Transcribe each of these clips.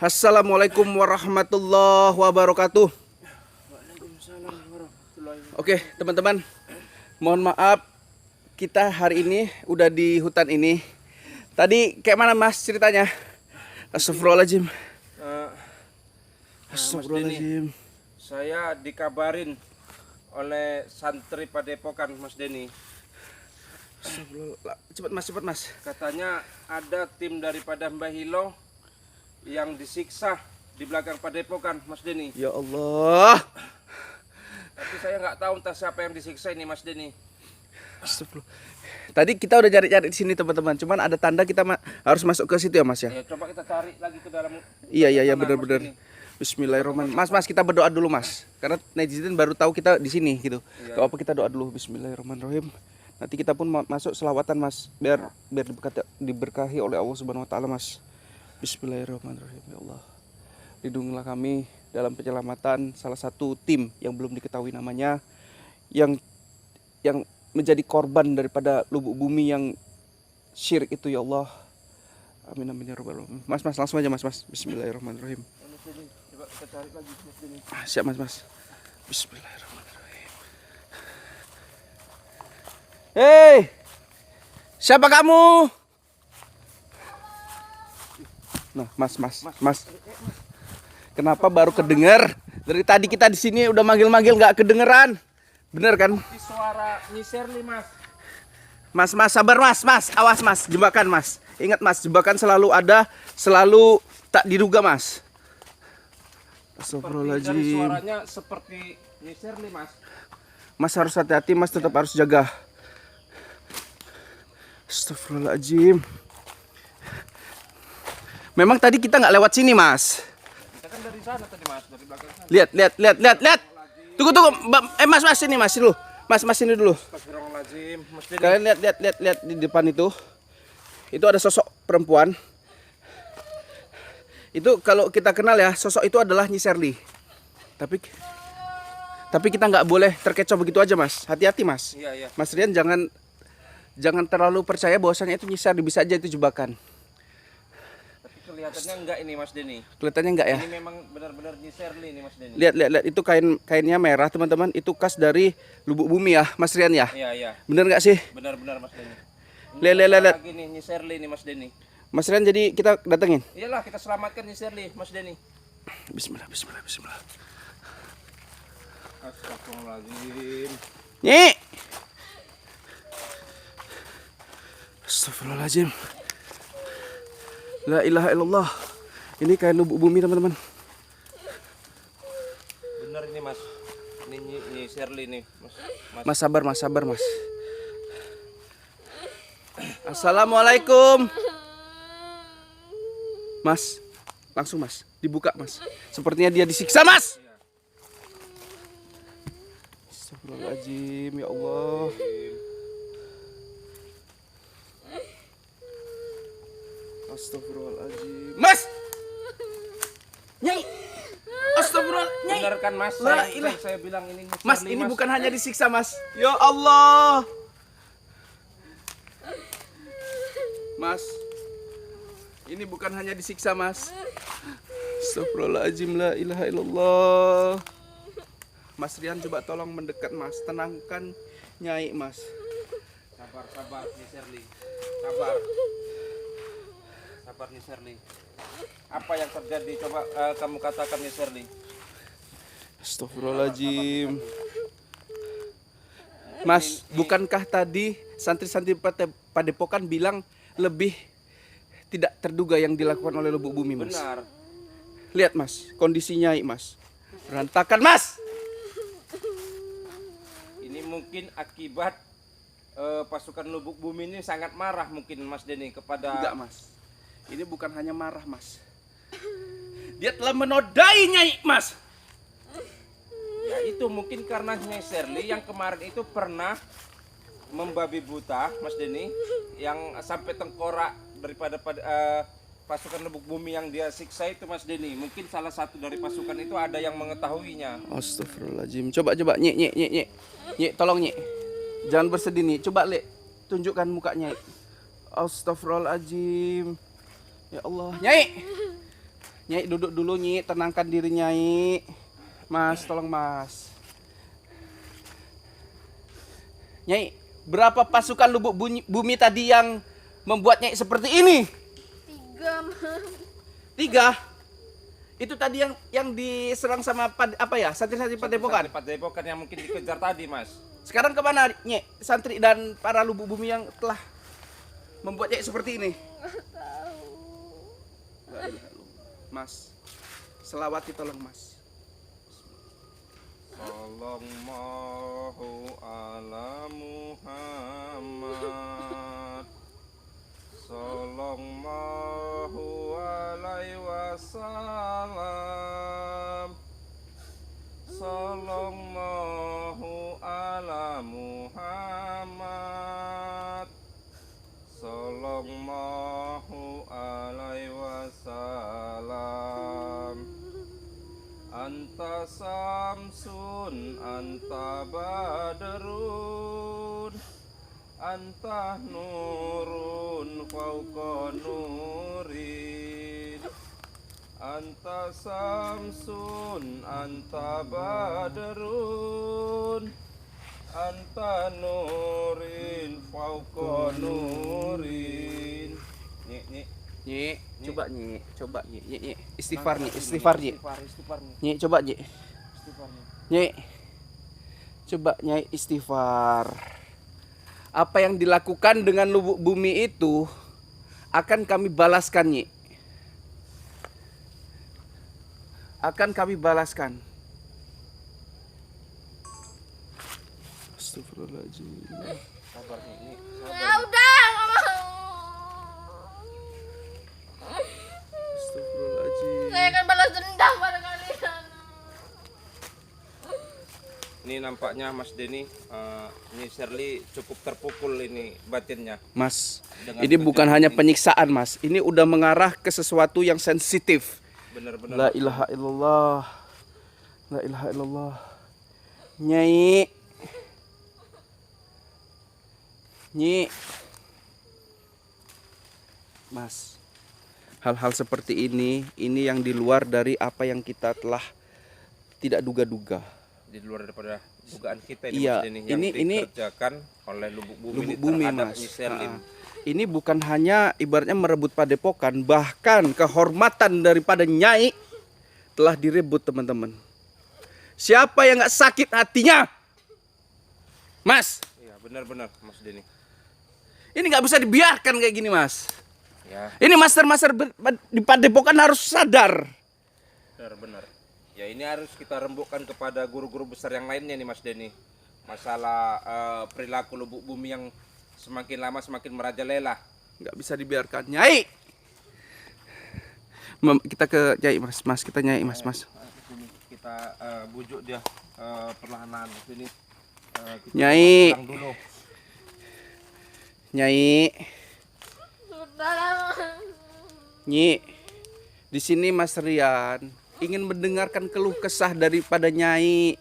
Assalamualaikum warahmatullahi wabarakatuh. Oke teman-teman, mohon maaf kita hari ini udah di hutan ini. Tadi kayak mana mas ceritanya? Astagfirullahaladzim. Astagfirullahaladzim. Saya dikabarin oleh santri Padepokan Mas Denny. Cepat mas. Katanya ada tim daripada Mbah Hilo yang disiksa di belakang Padepokan Mas Denny. Ya Allah. Tapi saya nggak tahu entah siapa yang disiksa ini Mas Denny. Astagfirullah. Tadi kita udah cari-cari di sini teman-teman. Cuman ada tanda kita harus masuk ke situ ya mas ya. Ya coba kita cari lagi ke dalam. Iya benar-benar. Bismillahirrahmanirrahim. Mas kita berdoa dulu mas. Karena netizen baru tahu kita di sini gitu. Iya. Gak apa kita doa dulu. Bismillahirrahmanirrahim. Nanti kita pun masuk selawatan mas. Biar diberkahi oleh Allah Subhanahu Wa Taala mas. Bismillahirrahmanirrahim. Ya Allah, lindungilah kami dalam penyelamatan salah satu tim yang belum diketahui namanya, yang menjadi korban daripada lubuk bumi yang syirik itu ya Allah. Amin amin ya rabbal alamin. Mas langsung aja mas. Bismillahirrahmanirrahim. Coba kita cari lagi Mas Denny. Siap mas. Bismillahirrahmanirrahim. Hei, siapa kamu? Nah, mas. Kenapa baru kedengar? Dari tadi kita di sini udah manggil-manggil nggak kedengeran. Bener kan? Di suara nyiser nih Mas. Mas, sabar mas. Awas mas, jebakan mas. Ingat mas, jebakan selalu ada, selalu tak diduga mas. Dari Astagfirullahaladzim. suaranya seperti nyiser nih Mas. Mas harus hati-hati mas, tetap harus jaga. Astagfirullahaladzim. Memang tadi kita nggak lewat sini mas. Kita kan dari sana tadi Mas, dari belakang sana. Lihat. Tunggu. Mas sini mas dulu. Mas sini dulu. Astagfirullahaladzim, Mas Denny. Kalian lihat di depan itu. Itu ada sosok perempuan. Itu kalau kita kenal ya, sosok itu adalah Nyi Sherly. Tapi kita nggak boleh terkecoh begitu aja mas. Hati-hati mas. Iya. Mas Rian jangan terlalu percaya bahwasanya itu Nyi Sherly, bisa aja itu jebakan. Tapi kelihatannya enggak ini Mas Denny. Kelihatannya enggak ya? Ini memang benar-benar Nyi Sherly nih Mas Denny. Lihat itu kainnya merah teman-teman. Itu khas dari lubuk bumi ya Mas Rian ya. Iya. Bener nggak sih? Benar-benar Mas Denny. Lihat. Lagi nih Nyi Sherly nih Mas Denny. Mas Rian jadi kita datengin. Iyalah kita selamatkan Nyi Sherly Mas Denny. Bismillah. Astagfirullahaladzim. Nyi. Astagfirullahaladzim. La ilaha illallah. Ini kain lubuk bumi teman-teman. Benar ini Mas. Ini Nyi Sherly nih Mas. Mas sabar mas. Assalamualaikum. Mas, langsung mas, dibuka mas. Sepertinya dia disiksa mas. Astagfirullahaladzim, ya Allah. Astagfirullahaladzim. Mas! Nyai! Astagfirullahaladzim. Nyai! Benar kan Mas? La ilah. Saya bilang ini Nyi Mas, Sherly, ini bukan hanya disiksa mas. Ya Allah. Mas, ini bukan hanya disiksa mas. Astagfirullahaladzim, la ilaha illallah. Mas Rian coba tolong mendekat mas, tenangkan Nyai mas. Sabar Nyi Sherly. Sabar Nyi Sherly. Apa yang terjadi? Coba kamu katakan Nyi Sherly. Astagfirullahaladzim. Mas, bukankah tadi santri-santri Padepokan bilang lebih tidak terduga yang dilakukan oleh lubuk bumi mas? Benar. Lihat mas, kondisinya mas, berantakan mas. Ini mungkin akibat pasukan lubuk bumi ini sangat marah mungkin Mas Denny kepada. Enggak mas, ini bukan hanya marah mas, dia telah menodai Nyai mas. Ya itu mungkin karena Nyi Sherly yang kemarin itu pernah membabi buta Mas Denny, yang sampai tengkorak daripada pasukan lubuk bumi yang dia siksa itu Mas Denny. Mungkin salah satu dari pasukan itu ada yang mengetahuinya. Astagfirullahaladzim. Coba Nyek, tolong Nyek. Jangan bersedih nih. Coba tunjukkan mukanya. Astagfirullahaladzim. Ya Allah. Nyai. Nyai duduk dulu Nyi, tenangkan diri Nyai. Mas, tolong Mas. Nyai, berapa pasukan lubuk bumi tadi yang membuat Nyai seperti ini? 3, Mam. 3. Itu tadi yang diserang sama santri-santri Padepokan. Padepokan yang mungkin dikejar tadi, Mas. Sekarang kemana Nyai? Santri dan para lubuk bumi yang telah membuat Nyai seperti ini? Nggak tahu. Mas, selawati tolong Mas. Sallallahu ala Muhammad. Sallallahu alaihi wasallam. Sallallahu ala Muhammad. Sallallahu alaihi wasallam. Anta samsun, anta badrun, anta nurun fauqa nurin. Anta samsun, anta badrun, anta nurin fauqa nurin. Nyi, coba Nyi. Istighfar Nyi. Nyi, coba Nyi. Nyi. Coba Nyai istighfar. Apa yang dilakukan dengan lubuk bumi itu akan kami balaskan Nyi. Akan kami balaskan. Astagfirullahaladzim. Sabar nih. Ya udah, nggak mau. Astagfirullahaladzim. Saya akan balas dendam pada kalian. Ini nampaknya Mas Denny, ini Shirley cukup terpukul ini batinnya. Mas, Dengan ini bukan hanya kejadian ini. penyiksaan Mas. Ini udah mengarah ke sesuatu yang sensitif. Benar-benar. La ilaha illallah. La ilaha illallah. Nyai. Nyi. Mas, hal-hal seperti ini yang di luar dari apa yang kita telah tidak duga-duga. Di luar daripada dugaan kita ini, Iya, Mas Denny, yang ini dikerjakan oleh lubuk bumi, lubuk ini bumi terhadap Mas. Nyi Shirley. Ini bukan hanya ibaratnya merebut padepokan, bahkan kehormatan daripada Nyai telah direbut teman-teman. Siapa yang nggak sakit hatinya? Mas, Iya, benar-benar Mas Denny. ini nggak bisa dibiarkan kayak gini Mas. Ya, Ini master-master di padepokan harus sadar. benar-benar. Ya, ini harus kita rembukkan kepada guru-guru besar yang lainnya nih Mas Denny. Masalah perilaku lubuk bumi yang semakin lama semakin merajalela. Nggak bisa dibiarkan. Nyai, kita ke Nyai Mas, kita Nyai Mas. Sini kita bujuk dia perlahan-lahan di sini. Kita Nyai. pulang dulu. Nyai, Sudah lah. Nyi, di sini Mas Rian ingin mendengarkan keluh kesah daripada Nyai.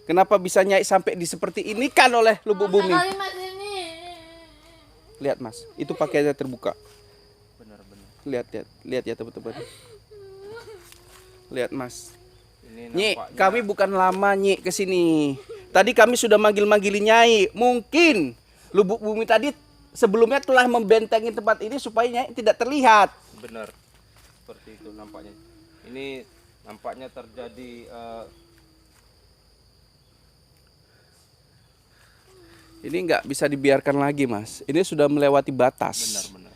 Kenapa bisa Nyai sampai di seperti ini kan oleh lubuk bumi? Kalimat ini. Lihat Mas, itu pakaiannya terbuka. Benar-benar. Lihat ya teman-teman. Lihat Mas. Ini Nyi, nampaknya kami bukan lama Nyi kesini. Tadi kami sudah manggil-manggilin Nyai. Mungkin lubuk bumi tadi sebelumnya telah membentengi tempat ini supaya Nyai tidak terlihat. benar seperti itu nampaknya. Ini nampaknya terjadi Ini nggak bisa dibiarkan lagi Mas. Ini sudah melewati batas. benar-benar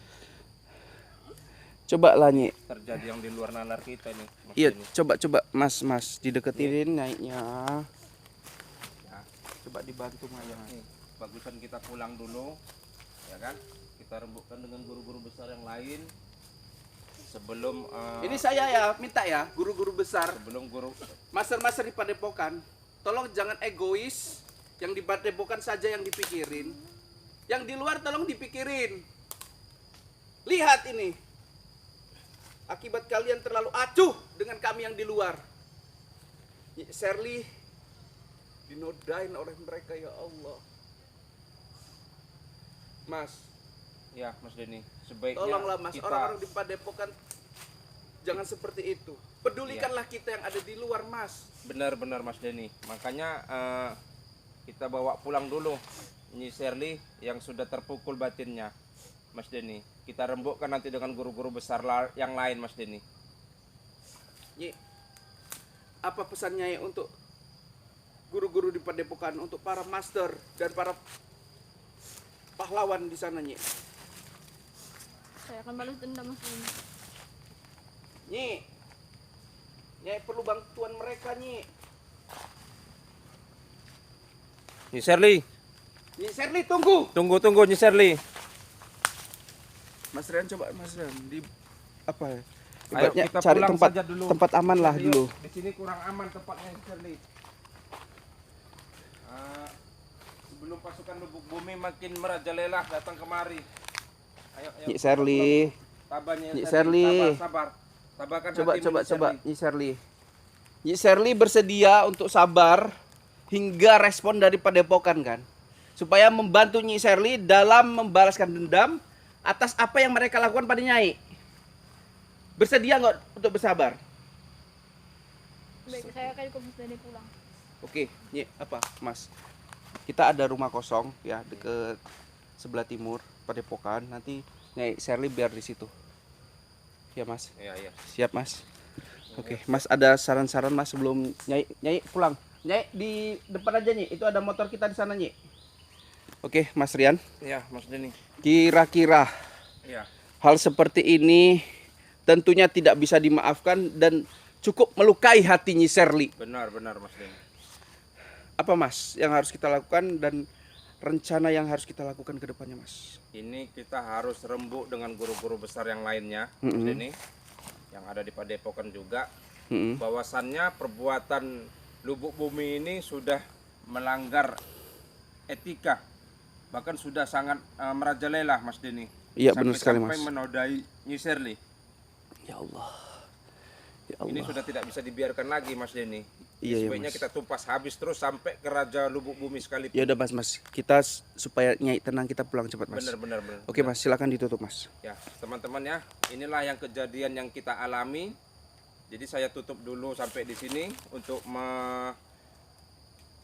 Coba lah Nyi. terjadi yang di luar nalar kita nih. Mas Iya, Denny. coba Mas dideketin Nyainya. Ya, Coba dibantu Maya. nih, bagusan kita pulang dulu, ya kan? Kita rembukkan dengan guru-guru besar yang lain sebelum Ini saya ya, minta ya, guru-guru besar, sebelum guru master-master di padepokan, tolong jangan egois. Yang di padepokan saja yang dipikirin. Yang di luar tolong dipikirin. Lihat ini. Akibat kalian terlalu acuh dengan kami yang di luar. Shirley dinodain oleh mereka ya Allah. Mas, ya Mas Denny, sebaiknya tolonglah Mas, kita orang-orang di padepokan Jangan seperti itu. Pedulikanlah kita yang ada di luar, Mas. Benar-benar Mas Denny. Makanya kita bawa pulang dulu Nyi Sherly yang sudah terpukul batinnya, Mas Denny. Kita rembukkan nanti dengan guru-guru besar yang lain, Mas Denny. Nyi, apa pesan Nyai untuk guru-guru di Padepokan, untuk para master dan para pahlawan di sana, Nyi? Saya akan balas dendam Mas Denny. Nyi, Nyai perlu bantuan mereka, Nyi. Nyi Sherly, Nyi Sherly, tunggu. tunggu Nyi Sherly. Mas Rian, coba Mas Rian di apa ya? Ayo Ibaratnya kita cari pulang tempat saja dulu. tempat aman lah Yuk, dulu. Di sini kurang aman tempatnya Nyi Sherly. Sebelum pasukan Lubuk Bumi makin merajalela datang kemari. Ayo, Nyi Sherly. Sabar Nyi Sherly. Sabar. Sabarkan Coba hatimu, coba Nyi coba Sherly. Nyi Sherly. Nyi Sherly bersedia untuk sabar hingga respon dari Padepokan kan, supaya membantu Nyi Sherly dalam membalaskan dendam atas apa yang mereka lakukan pada Nyai. Bersedia nggak untuk bersabar? Baik, saya akan ikut Mas Denny pulang. Oke, Nyi, apa, Mas? Kita ada rumah kosong ya deket sebelah timur Padepokan. Nanti Nyai Sherly biar di situ. Ya, Mas. Iya. Siap, Mas. Oke, Mas ada saran-saran Mas sebelum Nyai pulang. Nyai di depan aja, Nyi. Itu ada motor kita di sana, Nyi. Oke, Mas Rian. Iya, Mas Denny. Kira-kira Iya. hal seperti ini tentunya tidak bisa dimaafkan dan cukup melukai hati Nyi Sherly. Benar Mas Denny. Apa, Mas, yang harus kita lakukan dan rencana yang harus kita lakukan ke depannya, Mas? Ini kita harus rembuk dengan guru-guru besar yang lainnya, Mas Denny. Yang ada di Padepokan juga. Bahwasannya perbuatan Lubuk Bumi ini sudah melanggar etika. Bahkan sudah sangat merajalela, Mas Denny. Iya, benar sekali, Mas. Sampai menodai Nyi Sherly. Ya Allah. Ya Ini Allah. sudah tidak bisa dibiarkan lagi, Mas Denny. Iya, Sebaiknya Mas. kita tumpas habis terus sampai ke Raja Lubuk Bumi sekalipun. Ya udah, Mas. Kita supaya Nyai tenang, kita pulang cepat, Mas. Benar. Oke, Mas, silakan ditutup, Mas. Ya, teman-teman ya, inilah yang kejadian yang kita alami. Jadi saya tutup dulu sampai di sini untuk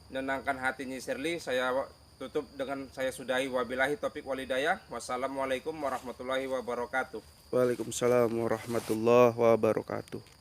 menenangkan hati Nyi Sherly. Saya tutup dengan saya sudahi, wabillahi taufik walhidayah. Wassalamualaikum warahmatullahi wabarakatuh. Waalaikumsalam warahmatullahi wabarakatuh.